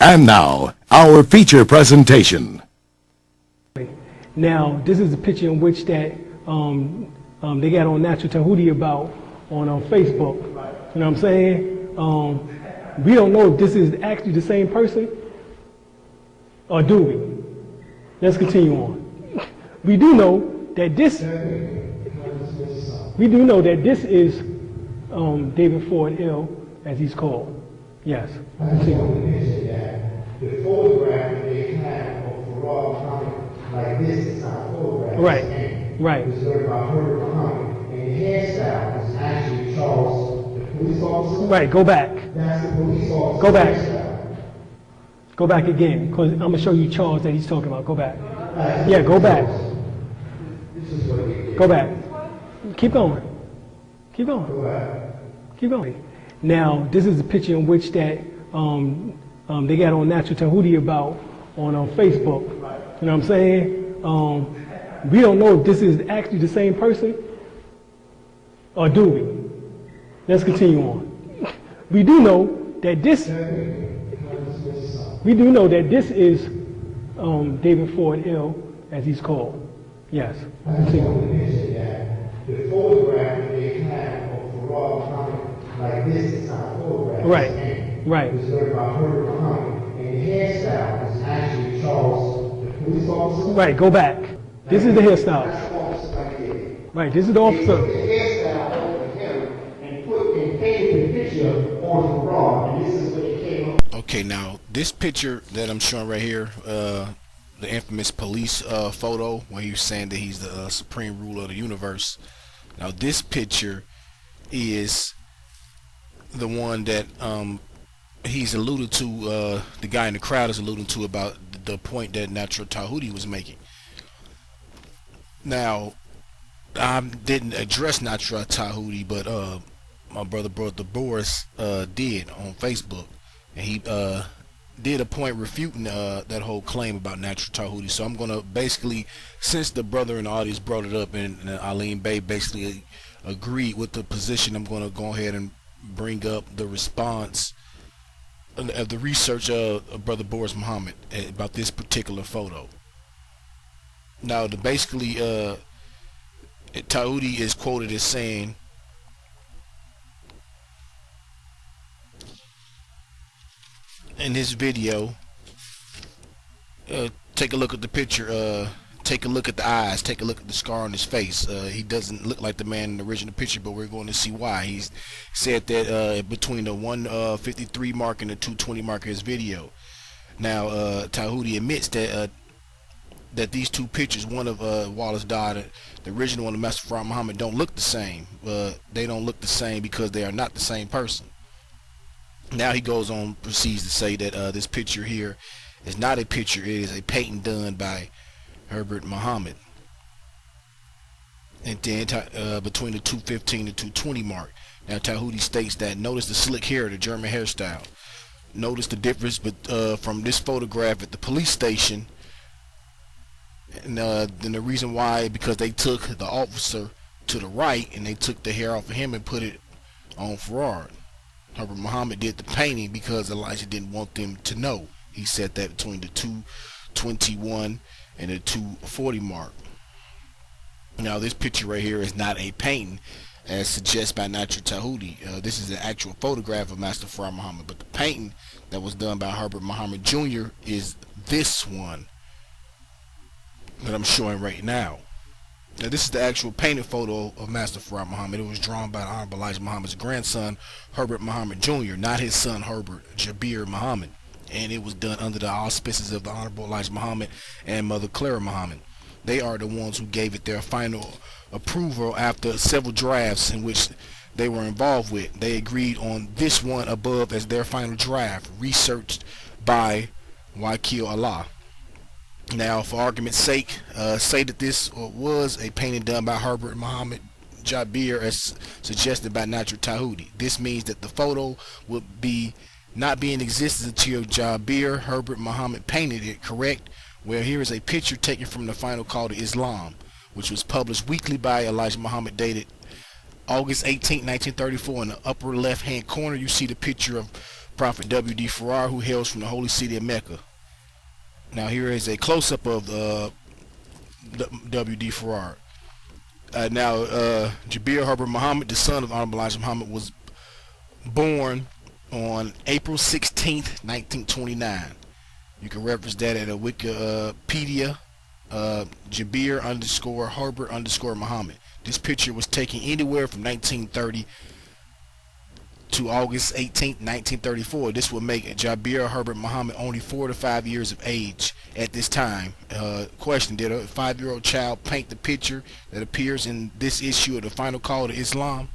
And now, our feature presentation. Now, this is a picture in which that they got on Natural Tahuti about on Facebook. You know what I'm saying? We don't know if this is actually the same person, or do we? Let's continue on. We do know that this is David Ford Ill, as he's called. Yes. I just want to mention that the photograph that they have of Farad Muhammad like this is not a photograph. Right. Right. It's learned by Herbert Muhammad. And the hairstyle is actually Charles, the police officer. Right. Go back. That's the police officer. Go back. Hairstyle. Go back again, because I'm going to show you Charles that he's talking about. Go back. Yeah, go back. This is what he did. Go back. Keep going. Keep going. Go back. Keep going. Now, this is a picture in which that they got on Natural Tahuti about on Facebook. You know what I'm saying? We don't know if this is actually the same person, or do we? Let's continue on. We do know that this is David Ford Ill, as he's called. Yes. I just want to mention that the photograph that they have of Farad Muhammad like this is not a photograph. Right. Right. It's learned by Herbert Muhammad. And the hairstyle is actually Charles, the police officer. Right. Go back. This is the hairstyle. That's the officer right there. Right. This is the They officer. took the hairstyle over him and painted the picture on Farad, and this is what it came up. Okay, now this picture that I'm showing right here, the infamous police photo where he's saying that he's the supreme ruler of the universe. Now this picture is the one that he's alluded to, the guy in the crowd is alluding to about the point that Natural Tahuti was making. Now, I didn't address Natural Tahuti, but my brother Boris did on Facebook, and he did a point refuting that whole claim about Natural Tahuti. So I'm gonna basically, since the brother in the audience brought it up and Alim Bey basically agreed with the position, I'm gonna go ahead and bring up the response of the research of brother Boris Muhammad about this particular photo. Now, basically, Tahuti is quoted as saying, in his video, take a look at the picture, take a look at the eyes, take a look at the scar on his face. He doesn't look like the man in the original picture, but we're going to see why. He's said that between the 153 mark and the 220 mark of his video. Now, Tahuti admits that that these two pictures, one of Wallace Dodd, the original one of Master Farad Muhammad, don't look the same. They don't look the same because they are not the same person. Now he goes on, proceeds to say that this picture here is not a picture, it is a painting done by Herbert Muhammad. And then between the 215 and 220 mark. Now Tahuti states that, notice the slick hair, the German hairstyle. Notice the difference from this photograph at the police station, and then the reason why, because they took the officer to the right and they took the hair off of him and put it on Farad. Herbert Muhammad did the painting because Elijah didn't want them to know. He said that between the 221 and the 240 mark. Now this picture right here is not a painting as suggested by Natural Tahuti. This is an actual photograph of Master Farad Muhammad, but the painting that was done by Herbert Muhammad Jr. is this one that I'm showing right now. Now this is the actual painted photo of Master Farad Muhammad. It was drawn by the Honorable Elijah Muhammad's grandson, Herbert Muhammad Jr., not his son Herbert Jabir Muhammad. And it was done under the auspices of the Honorable Elijah Muhammad and Mother Clara Muhammad. They are the ones who gave it their final approval after several drafts in which they were involved with. They agreed on this one above as their final draft, researched by Wakil Allah. Now, for argument's sake, say that this was a painting done by Herbert Muhammad Jabir as suggested by Natural Tahuti. This means that the photo would not be in existence until Jabir Herbert Muhammad painted it, correct? Well, here is a picture taken from the final call to Islam, which was published weekly by Elijah Muhammad, dated August 18, 1934. In the upper left hand corner you see the picture of Prophet W.D. Farrar, who hails from the holy city of Mecca. Now here is a close-up of W.D. Farrar. Jabir Herbert Muhammad, the son of Honorable Elijah Muhammad, was born on April 16th, 1929. You can reference that at a Wikipedia, Jabir_Herbert_Muhammad. This picture was taken anywhere from 1930 to August 18th, 1934. This would make Jabir Herbert Muhammad only 4 to 5 years of age at this time. Question: did a 5-year-old child paint the picture that appears in this issue of the Final Call to Islam?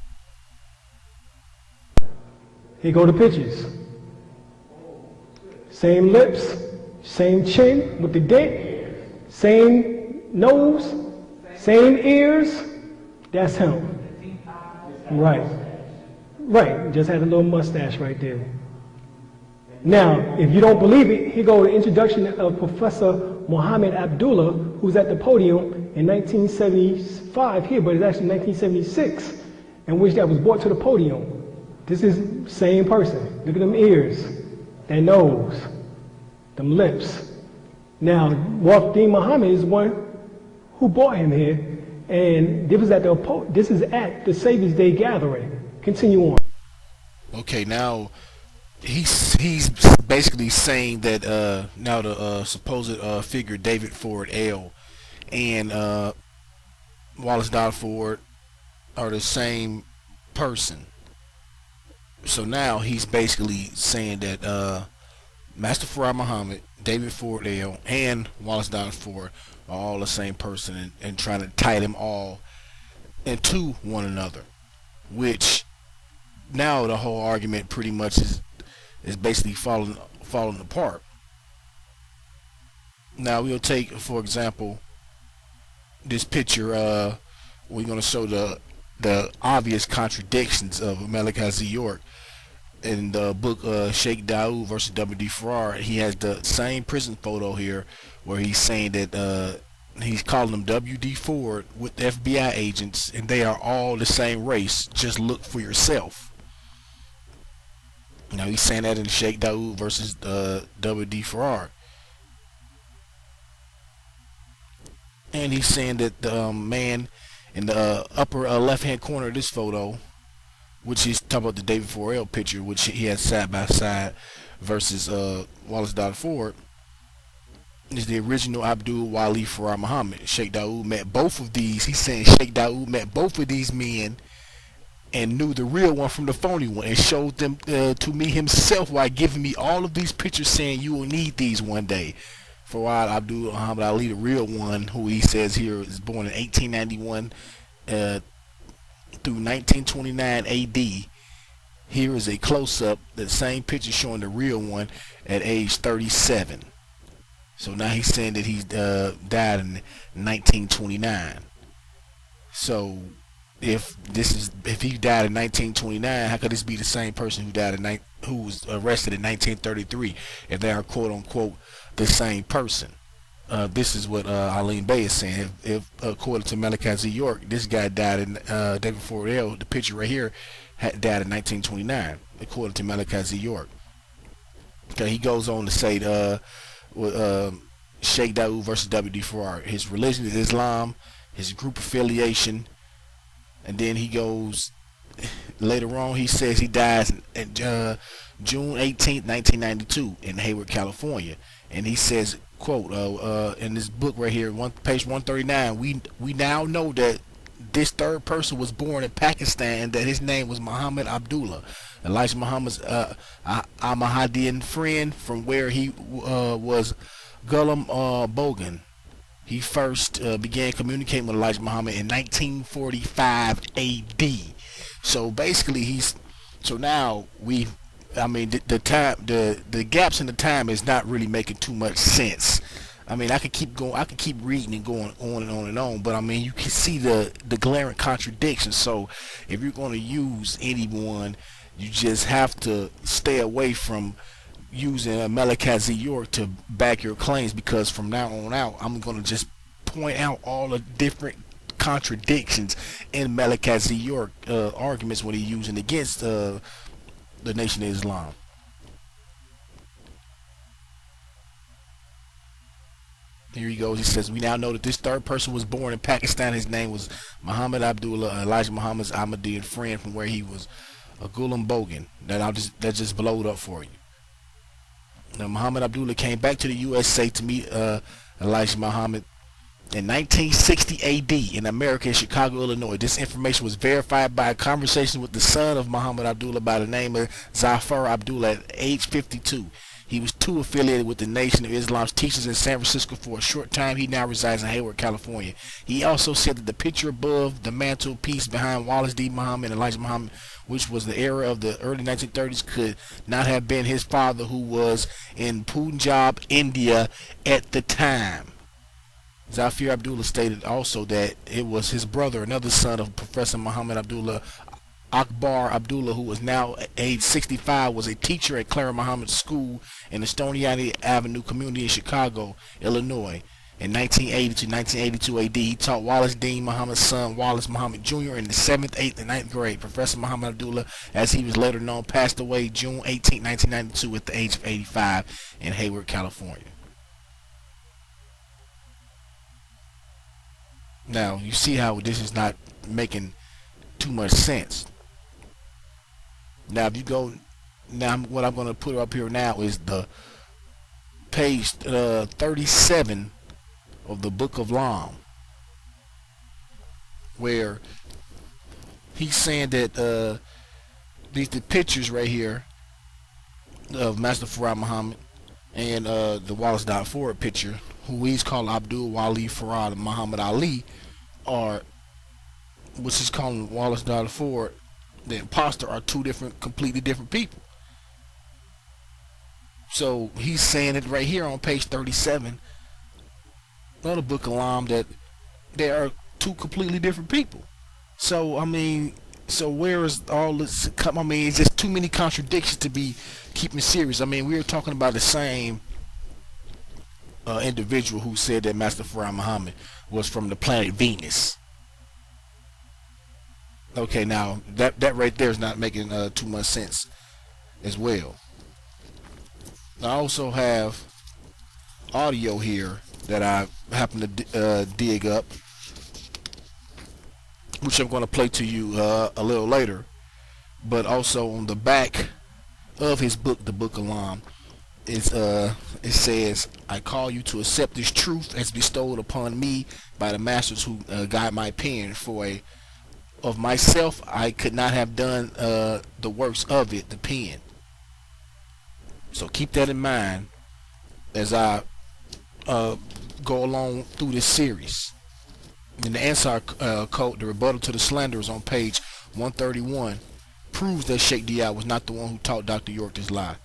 Here go the pictures. Same lips, same chin with the dent, same nose, same ears. That's him. Right. Right. Just had a little mustache right there. Now, if you don't believe it, here go the introduction of Professor Muhammad Abdullah, who's at the podium in 1975 here, but it's actually 1976, in which that was brought to the podium. This is the same person. Look at them ears, that nose, them lips. Now, Wafdeen Muhammad is one who brought him here, and this is at the Savior's Day gathering. Continue on. Okay, now he's basically saying that now the supposed figure David Ford L and Wallace Dodd Ford are the same person. So now he's basically saying that Master Farrar Muhammad, David Ford L, and Wallace Dodd Ford are all the same person, and trying to tie them all into one another, which now the whole argument pretty much is basically falling apart. Now we'll take, for example, this picture. We're going to show the obvious contradictions of Malachi Z York in the book Sheikh Daoud versus W.D. Farrar. He has the same prison photo here where he's saying that he's calling them W.D. Ford with FBI agents, and they are all the same race. Just look for yourself. Now he's saying that in Sheikh Daoud versus W.D. Farrar. And he's saying that the man in the upper left-hand corner of this photo, which he's talking about the David Ford L picture, which he has side by side versus Wallace Dodd Ford, is the original Abdul Wali Farrar Muhammad. Sheikh Daoud met both of these. He's saying Sheikh Daoud met both of these men and knew the real one from the phony one, and showed them to me himself while giving me all of these pictures, saying you will need these one day. Fawad Abdul Muhammad Ali, the real one, who he says here is born in 1891 through 1929 AD. Here is a close-up, the same picture showing the real one at age 37. So now he's saying that he died in 1929. So if he died in 1929, how could this be the same person who was arrested in 1933 if they are quote unquote the same person? This is what Alim Bey is saying. If according to Malachi Z York, this guy died in David Ford L, the picture right here, died in 1929, according to Malachi Z York. Okay, he goes on to say Sheikh Daoud versus W.D. Farrar. His religion is Islam, his group affiliation, and then he goes later on. He says he dies in June 18th, 1992, in Hayward, California, and he says, quote, in this book right here, page 139, we now know that this third person was born in Pakistan and that his name was Muhammad Abdullah, Elijah Muhammad's Ahmadiyyan friend, from where he was Ghulam Bogan. He first began communicating with Elijah Muhammad in 1945 AD. So basically the gaps in the time is not really making too much sense. I mean, I could keep going, I could keep reading and going on and on and on, but I mean, you can see the glaring contradictions. So if you're going to use anyone, you just have to stay away from using Malachi Z York to back your claims, because from now on out, I'm going to just point out all the different contradictions in Malachi Z York arguments when he's using against the Nation of Islam. Here he goes. He says, we now know that this third person was born in Pakistan. His name was Muhammad Abdullah, Elijah Muhammad's Ahmadiyyan friend from where he was a Ghulam Bogan. That just blowed up for you. Now, Muhammad Abdullah came back to the USA to meet Elijah Muhammad in 1960 AD in America, in Chicago, Illinois. This information was verified by a conversation with the son of Muhammad Abdullah by the name of Zafar Abdullah at age 52. He was too affiliated with the Nation of Islam's teachers in San Francisco for a short time. He now resides in Hayward, California. He also said that the picture above the mantelpiece behind Wallace D. Muhammad and Elijah Muhammad, which was the era of the early 1930s, could not have been his father, who was in Punjab, India at the time. Zafir Abdullah stated also that it was his brother, another son of Professor Muhammad Abdullah, Akbar Abdullah, who was now age 65, was a teacher at Clara Muhammad School in the Stony Avenue community in Chicago, Illinois. In 1980 to 1982 AD, he taught Wallace Dean Muhammad's son, Wallace Muhammad Jr., in the 7th, 8th, and 9th grade. Professor Muhammad Abdullah, as he was later known, passed away June 18, 1992 at the age of 85 in Hayward, California. Now, you see how this is not making too much sense. Now, if you go, now what I'm going to put up here now is the page 37 of the Book of Lam, where he's saying that the pictures right here of Master Farad Muhammad and the Wallace Ford picture, who he's called Abdul Wali Farad Muhammad Ali, are, which is called Wallace Ford, the imposter, are two completely different people. So he's saying it right here on page 37 of the Book of Lam that there are two completely different people. So I mean, so where is all this come? I mean, it's just too many contradictions to be keeping serious. I mean, we were talking about the same individual who said that Master Farad Muhammad was from the planet Venus. Okay, now that right there is not making too much sense as well. I also have audio here that I happen to dig up, which I'm going to play to you a little later. But also on the back of his book, the Book of Lam, it says, "I call you to accept this truth as bestowed upon me by the masters who guide my pen. For of myself I could not have done the works of it, the pen." So keep that in mind as I go along through this series. In the Ansar Code, the rebuttal to the slanderers on page 131 proves that Sheikh Diab was not the one who taught Dr. York this lie.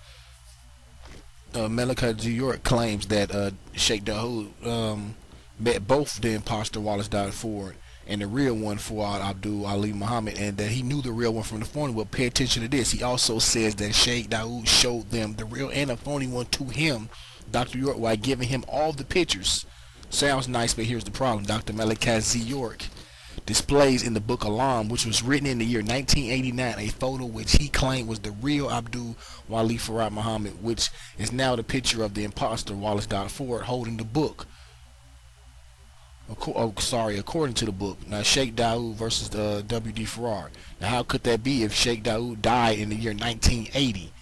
Malachi Z York claims that Sheikh Dawood met both the imposter Wallace Ford and the real one, Fuad Abdul Ali Muhammad, and that he knew the real one from the phony one. Pay attention to this. He also says that Sheikh Dawood showed them the real and the phony one to him, Dr. York, while giving him all the pictures. Sounds nice, but here's the problem. Dr. Malachi Z York displays in the Book of Lam, which was written in the year 1989, a photo which he claimed was the real Abdul Wali Farad Muhammad, which is now the picture of the imposter Wallace Ford holding the book. According to the book. Now, Sheikh Dawood versus W.D. Farrar. Now, how could that be if Sheikh Dawood died in the year 1980?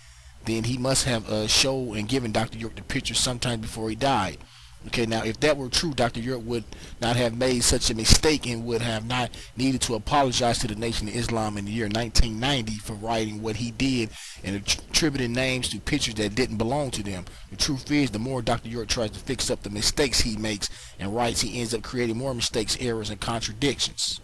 Then he must have showed and given Dr. York the picture sometime before he died. Okay, now if that were true, Dr. York would not have made such a mistake and would have not needed to apologize to the Nation of Islam in the year 1990 for writing what he did and attributing names to pictures that didn't belong to them. The truth is, the more Dr. York tries to fix up the mistakes he makes and writes, he ends up creating more mistakes, errors, and contradictions.